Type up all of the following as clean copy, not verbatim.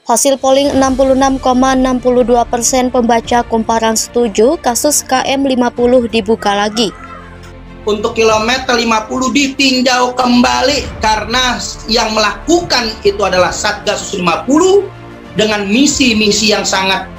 Hasil polling 66,62% pembaca kumparan setuju kasus KM50 dibuka lagi. Untuk kilometer 50 ditinjau kembali karena yang melakukan itu adalah Satgasus 50 dengan misi-misi yang sangat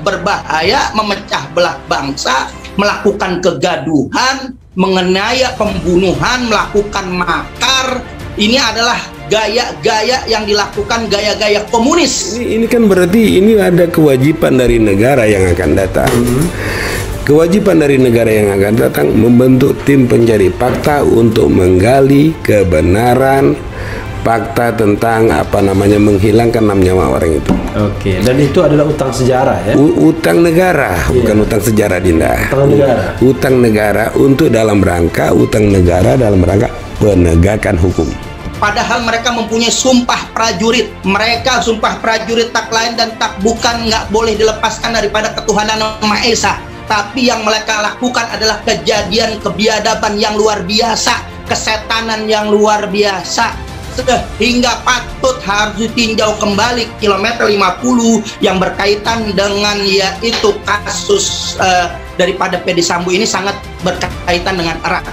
berbahaya, memecah belah bangsa, melakukan kegaduhan, mengenai pembunuhan, melakukan makar. Ini adalah gaya-gaya yang dilakukan, gaya-gaya komunis. Ini kan berarti ini ada kewajiban dari negara yang akan datang. Kewajiban dari negara yang akan datang membentuk tim pencari fakta untuk menggali kebenaran fakta tentang menghilangkan 6 nyawa orang itu. Oke, dan itu adalah utang sejarah ya? Utang negara, bukan utang sejarah, Dinda. Utang negara. Utang negara untuk dalam rangka penegakan hukum. Padahal mereka mempunyai sumpah prajurit. Mereka sumpah prajurit tak lain dan tak bukan, nggak boleh dilepaskan daripada ketuhanan Maha Esa. Tapi yang mereka lakukan adalah kejadian kebiadaban yang luar biasa, kesetanan yang luar biasa, sehingga patut harus ditinjau kembali kilometer 50 yang berkaitan dengan yaitu kasus daripada Fedy Sambo ini sangat berkaitan dengan erat.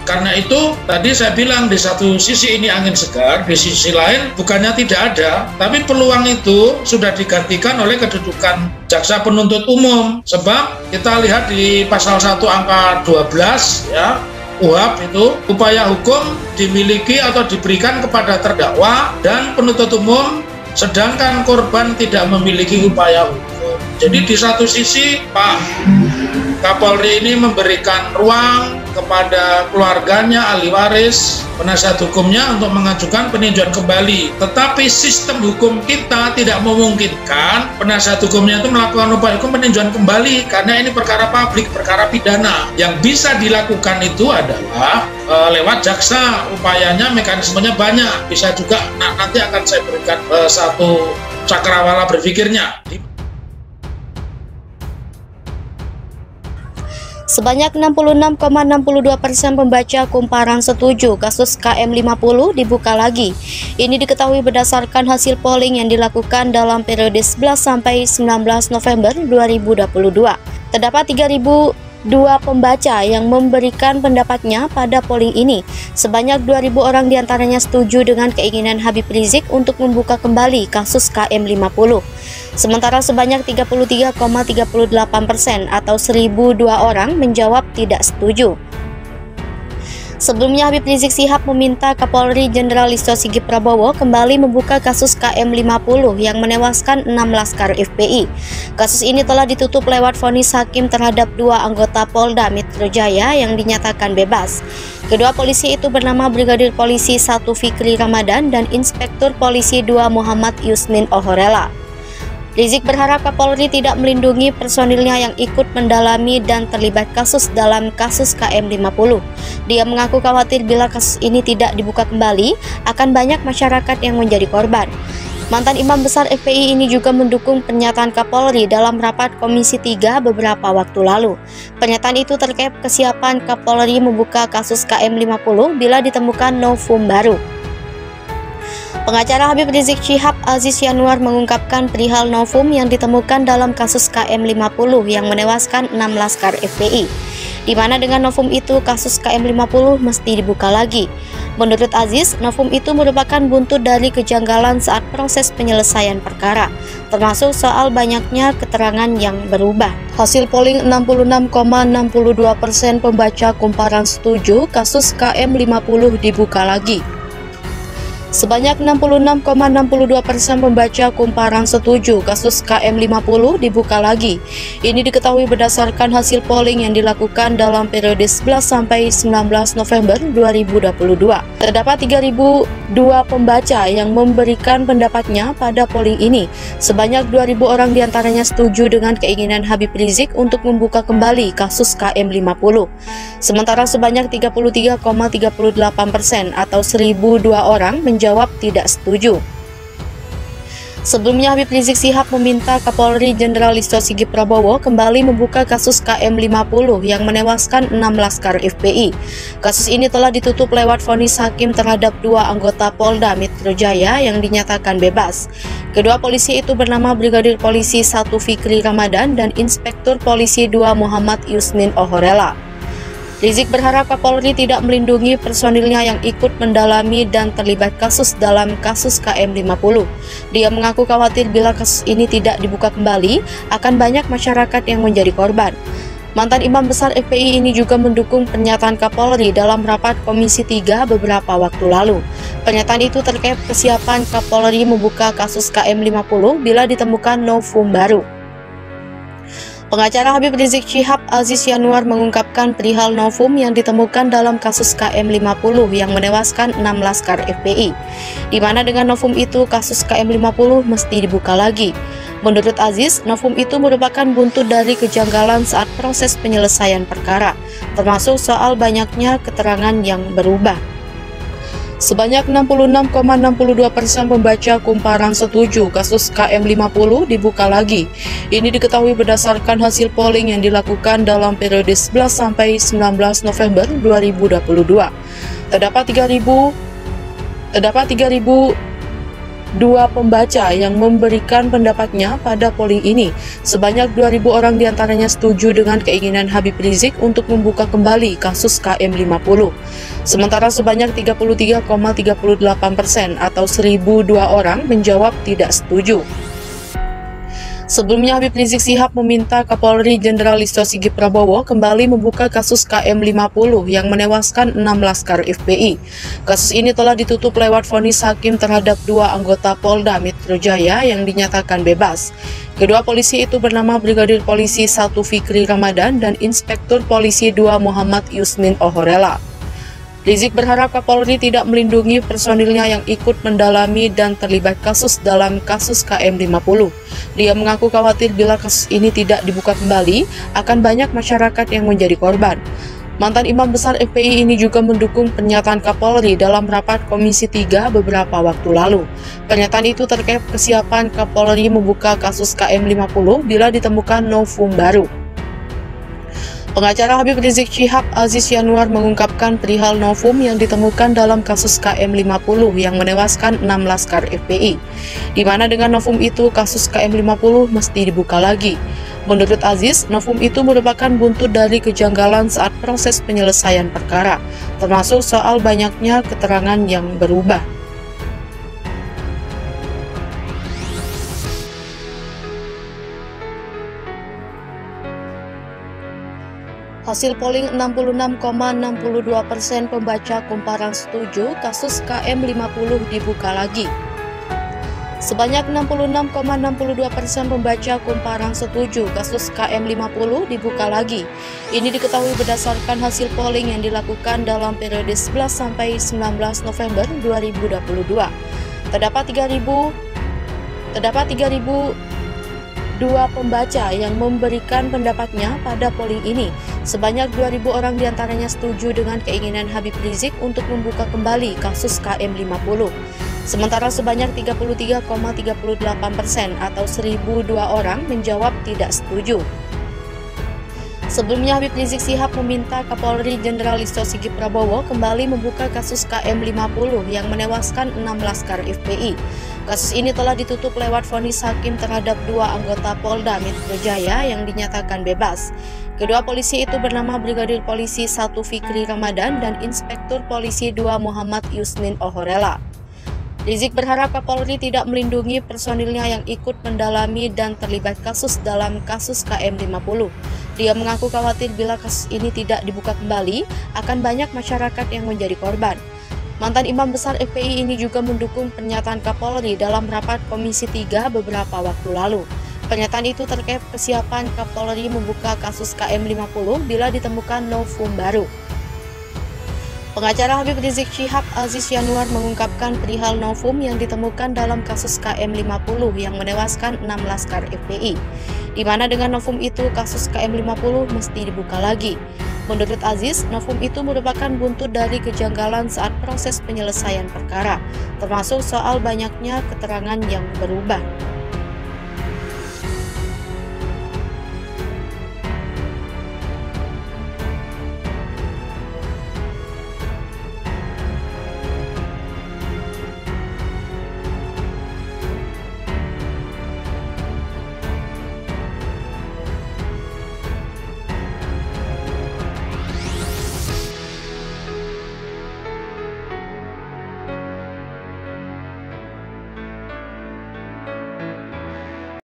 Karena itu tadi saya bilang di satu sisi ini angin segar, di sisi lain bukannya tidak ada, tapi peluang itu sudah digantikan oleh kedudukan jaksa penuntut umum. Sebab kita lihat di pasal 1 angka 12 ya, UHAP itu upaya hukum dimiliki atau diberikan kepada terdakwa dan penuntut umum, sedangkan korban tidak memiliki upaya hukum. Jadi di satu sisi Pak Kapolri ini memberikan ruang kepada keluarganya, ahli waris, penasihat hukumnya untuk mengajukan peninjauan kembali. Tetapi sistem hukum kita tidak memungkinkan penasihat hukumnya itu melakukan upaya hukum peninjauan kembali karena ini perkara publik, perkara pidana. Yang bisa dilakukan itu adalah lewat jaksa. Upayanya, mekanismenya banyak. Bisa juga nanti akan saya berikan satu cakrawala berpikirnya. Sebanyak 66,62% pembaca kumparan setuju kasus KM50 dibuka lagi. Ini diketahui berdasarkan hasil polling yang dilakukan dalam periode 11 sampai 19 November 2022. Terdapat 3.002 pembaca yang memberikan pendapatnya pada polling ini. Sebanyak 2.000 orang diantaranya setuju dengan keinginan Habib Rizik untuk membuka kembali kasus KM50. Sementara sebanyak 33,38% atau 1.002 orang menjawab tidak setuju. Sebelumnya Habib Rizik Syihab meminta Kapolri Jenderal Listio Sigit Prabowo kembali membuka kasus KM50 yang menewaskan 6 laskar FPI. Kasus ini telah ditutup lewat vonis hakim terhadap 2 anggota Polda Metro Jaya yang dinyatakan bebas. Kedua polisi itu bernama Brigadir Polisi 1 Fikri Ramadan dan Inspektur Polisi 2 Muhammad Yusmin Ohorela. Rizik berharap Kapolri tidak melindungi personilnya yang ikut mendalami dan terlibat kasus dalam kasus KM50. Dia mengaku khawatir bila kasus ini tidak dibuka kembali, akan banyak masyarakat yang menjadi korban. Mantan Imam Besar FPI ini juga mendukung pernyataan Kapolri dalam rapat Komisi 3 beberapa waktu lalu. Pernyataan itu terkait kesiapan Kapolri membuka kasus KM50 bila ditemukan novum baru. Pengacara Habib Rizik Syihab Aziz Yanuar mengungkapkan perihal novum yang ditemukan dalam kasus KM50 yang menewaskan 6 laskar FPI, di mana dengan novum itu kasus KM50 mesti dibuka lagi. Menurut Aziz, novum itu merupakan buntut dari kejanggalan saat proses penyelesaian perkara, termasuk soal banyaknya keterangan yang berubah. Hasil polling 66,62% pembaca kumparan setuju kasus KM50 dibuka lagi. Sebanyak 66,62% pembaca kumparan setuju kasus KM50 dibuka lagi. Ini diketahui berdasarkan hasil polling yang dilakukan dalam periode 11 sampai 19 November 2022. Terdapat 3.002 pembaca yang memberikan pendapatnya pada polling ini. Sebanyak 2.000 orang diantaranya setuju dengan keinginan Habib Rizik untuk membuka kembali kasus KM50. Sementara sebanyak 33,38% atau 1.002 orang menjawab tidak setuju. Sebelumnya, Habib Rizik Syihab meminta Kapolri Jenderal Listio Sigit Prabowo kembali membuka kasus KM50 yang menewaskan 6 laskar FPI. Kasus ini telah ditutup lewat vonis hakim terhadap 2 anggota Polda Metro Jaya yang dinyatakan bebas. Kedua polisi itu bernama Brigadir Polisi 1 Fikri Ramadan dan Inspektur Polisi 2 Muhammad Yusmin Ohorela. Rizik berharap Kapolri tidak melindungi personilnya yang ikut mendalami dan terlibat kasus dalam kasus KM50. Dia mengaku khawatir bila kasus ini tidak dibuka kembali, akan banyak masyarakat yang menjadi korban. Mantan Imam Besar FPI ini juga mendukung pernyataan Kapolri dalam rapat Komisi 3 beberapa waktu lalu. Pernyataan itu terkait kesiapan Kapolri membuka kasus KM50 bila ditemukan novum baru. Pengacara Habib Rizik Syihab Aziz Yanuar mengungkapkan perihal novum yang ditemukan dalam kasus KM50 yang menewaskan 6 laskar FPI, di mana dengan novum itu kasus KM50 mesti dibuka lagi. Menurut Aziz, novum itu merupakan buntut dari kejanggalan saat proses penyelesaian perkara, termasuk soal banyaknya keterangan yang berubah. Sebanyak 66,62% pembaca Kumparan setuju kasus KM50 dibuka lagi. Ini diketahui berdasarkan hasil polling yang dilakukan dalam periode 11 sampai 19 November 2022. Terdapat 3.002 pembaca yang memberikan pendapatnya pada polling ini. Sebanyak 2.000 orang diantaranya setuju dengan keinginan Habib Rizik untuk membuka kembali kasus KM50. Sementara sebanyak 33,38% atau 1.002 orang menjawab tidak setuju. Sebelumnya, Habib Rizik Syihab meminta Kapolri Jenderal Listio Sigit Prabowo kembali membuka kasus KM50 yang menewaskan 6 laskar FPI. Kasus ini telah ditutup lewat vonis hakim terhadap 2 anggota Polda Metro Jaya yang dinyatakan bebas. Kedua polisi itu bernama Brigadir Polisi 1 Fikri Ramadan dan Inspektur Polisi 2 Muhammad Yusmin Ohorela. Rizik berharap Kapolri tidak melindungi personilnya yang ikut mendalami dan terlibat kasus dalam kasus KM50. Dia mengaku khawatir bila kasus ini tidak dibuka kembali, akan banyak masyarakat yang menjadi korban. Mantan Imam Besar FPI ini juga mendukung pernyataan Kapolri dalam rapat Komisi 3 beberapa waktu lalu. Pernyataan itu terkait kesiapan Kapolri membuka kasus KM50 bila ditemukan novum baru. Pengacara Habib Rizik Syihab Aziz Yanuar mengungkapkan perihal novum yang ditemukan dalam kasus KM50 yang menewaskan 6 laskar FPI, di mana dengan novum itu kasus KM50 mesti dibuka lagi. Menurut Aziz, novum itu merupakan buntut dari kejanggalan saat proses penyelesaian perkara, termasuk soal banyaknya keterangan yang berubah. Hasil polling 66,62% pembaca Kumparan setuju kasus KM50 dibuka lagi. Sebanyak 66,62% pembaca Kumparan setuju kasus KM50 dibuka lagi. Ini diketahui berdasarkan hasil polling yang dilakukan dalam periode 11 sampai 19 November 2022. Terdapat 3.002 pembaca yang memberikan pendapatnya pada polling ini. Sebanyak 2.000 orang diantaranya setuju dengan keinginan Habib Rizik untuk membuka kembali kasus KM50. Sementara sebanyak 33,38% atau 1.002 orang menjawab tidak setuju. Sebelumnya, Habib Rizik Syihab meminta Kapolri Jenderal Listio Sigit Prabowo kembali membuka kasus KM50 yang menewaskan 6 laskar FPI. Kasus ini telah ditutup lewat vonis hakim terhadap 2 anggota Polda Metro Jaya yang dinyatakan bebas. Kedua polisi itu bernama Brigadir Polisi 1 Fikri Ramadan dan Inspektur Polisi 2 Muhammad Yusmin Ohorela. Rizik berharap Kapolri tidak melindungi personilnya yang ikut mendalami dan terlibat kasus dalam kasus KM50. Dia mengaku khawatir bila kasus ini tidak dibuka kembali, akan banyak masyarakat yang menjadi korban. Mantan Imam Besar FPI ini juga mendukung pernyataan Kapolri dalam rapat Komisi 3 beberapa waktu lalu. Pernyataan itu terkait kesiapan Kapolri membuka kasus KM50 bila ditemukan novum baru. Pengacara Habib Rizik Syihab Aziz Yanuar mengungkapkan perihal novum yang ditemukan dalam kasus KM50 yang menewaskan 6 laskar FPI, di mana dengan novum itu kasus KM50 mesti dibuka lagi. Menurut Aziz, novum itu merupakan buntut dari kejanggalan saat proses penyelesaian perkara, termasuk soal banyaknya keterangan yang berubah.